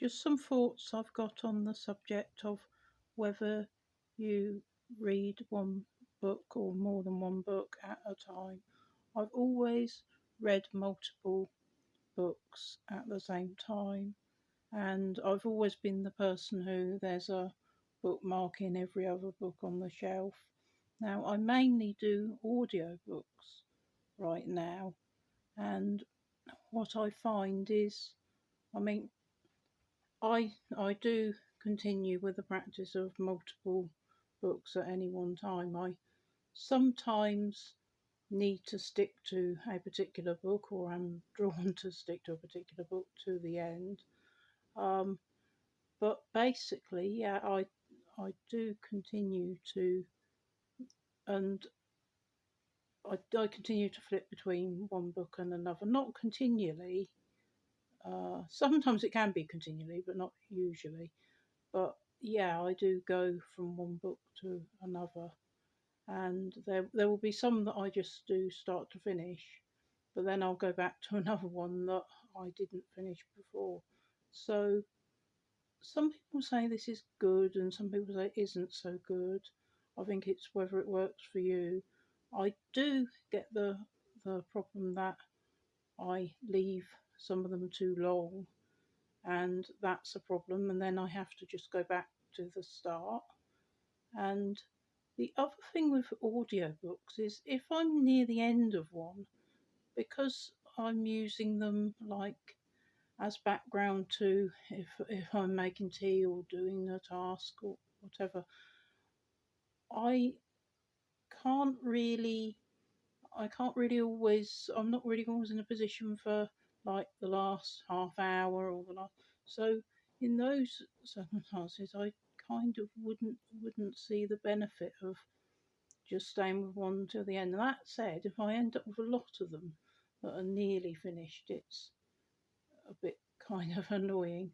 Just some thoughts I've got on the subject of whether you read one book or more than one book at a time. I've always read multiple books at the same time, and I've always been the person who there's a bookmark in every other book on the shelf. Now, I mainly do audiobooks right now, and what I find is, I mean, I do continue with the practice of multiple books at any one time. I sometimes need to stick to a particular book, or I'm drawn to stick to a particular book to the end. Um, but basically, yeah, I do continue to, and I continue to flip between one book and another. Not continually. Sometimes it can be continually, but not usually. But yeah, I do go from one book to another, and there will be some that I just do start to finish, but then I'll go back to another one that I didn't finish before. So some people say this is good, and some people say it isn't so good. I think it's whether it works for you. I do get the problem that I leave some of them too long, and that's a problem, and then I have to just go back to the start. And the other thing with audiobooks is if I'm near the end of one, because I'm using them like as background to if I'm making tea or doing a task or whatever, I can't really I can't really always I'm not really always in a position for like the last half hour or the last, so in those circumstances I kind of wouldn't see the benefit of just staying with one till the end. That said, if I end up with a lot of them that are nearly finished, it's a bit kind of annoying,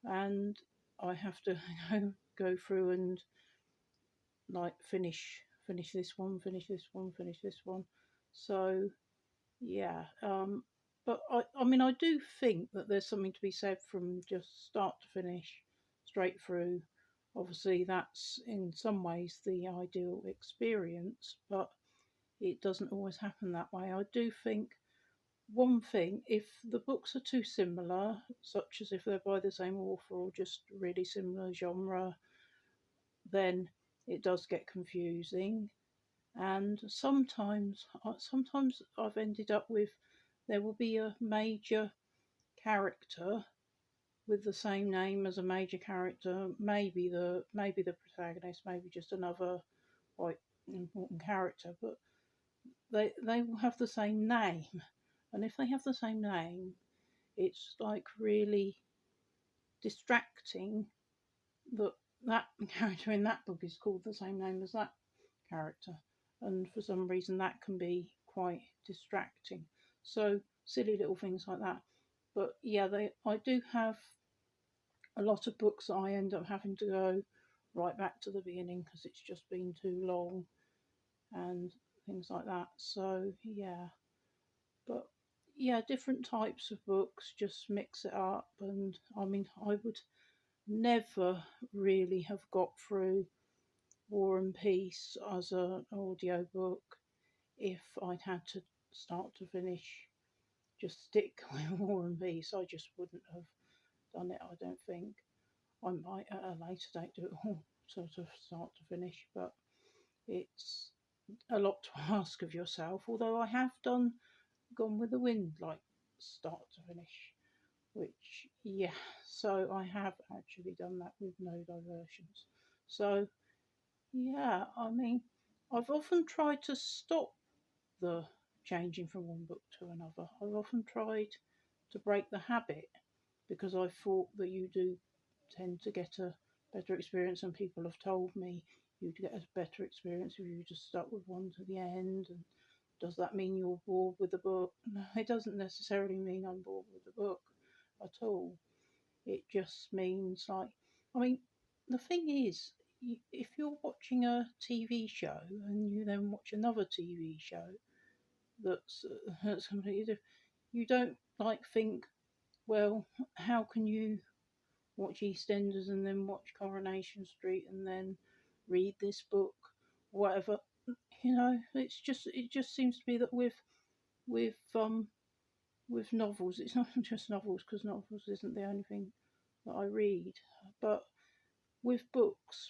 and I have to go through and like finish this one, finish this one, finish this one. So yeah, but I mean I do think that there's something to be said from just start to finish, straight through. Obviously, that's in some ways the ideal experience, but it doesn't always happen that way. I do think one thing, if the books are too similar, such as if they're by the same author or just really similar genre, then it does get confusing. And sometimes I've ended up with there will be a major character with the same name as a major character, maybe the protagonist, maybe just another quite important character, but they will have the same name. And if they have the same name, it's like really distracting that that character in that book is called the same name as that character. And for some reason, that can be quite distracting. So, silly little things like that. But yeah, I do have a lot of books that I end up having to go right back to the beginning because it's just been too long and things like that. So, yeah. But yeah, different types of books just mix it up. And I mean, I would never really have got through War and Peace as an audio book if I'd had to start to finish just stick with War and Peace. I just wouldn't have done it, I don't think. I might at a later date do it all sort of start to finish, but it's a lot to ask of yourself. Although I have done Gone with the Wind like start to finish, which yeah, so I have actually done that with no diversions. So yeah, I mean, I've often tried to stop the changing from one book to another. I've often tried to break the habit because I thought that you do tend to get a better experience, and people have told me you'd get a better experience if you just stuck with one to the end. And does that mean you're bored with the book? No, it doesn't necessarily mean I'm bored with the book at all. It just means like, I mean, the thing is, if you're watching a TV show and you then watch another TV show that's completely different, you don't like think, well, how can you watch EastEnders and then watch Coronation Street and then read this book, whatever. It just seems to be that with with novels, it's not just novels because novels isn't the only thing that I read, but with books,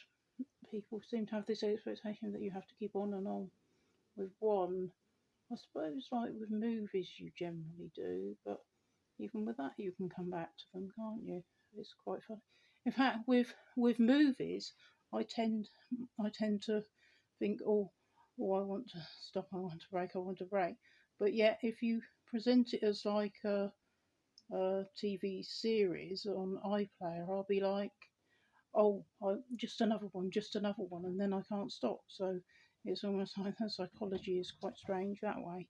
people seem to have this expectation that you have to keep on and on with one. I suppose, like with movies, you generally do, but even with that, you can come back to them, can't you? It's quite fun. In fact, with movies, I tend I tend to think, I want to stop, I want to break, I want to break. But yet, if you present it as like a TV series on iPlayer, I'll be like, just another one, and then I can't stop. So it's almost like the psychology is quite strange that way.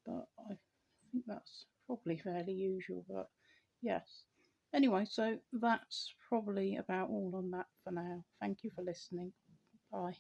But I think that's probably fairly usual. But yes. Anyway, so that's probably about all on that for now. Thank you for listening. Bye.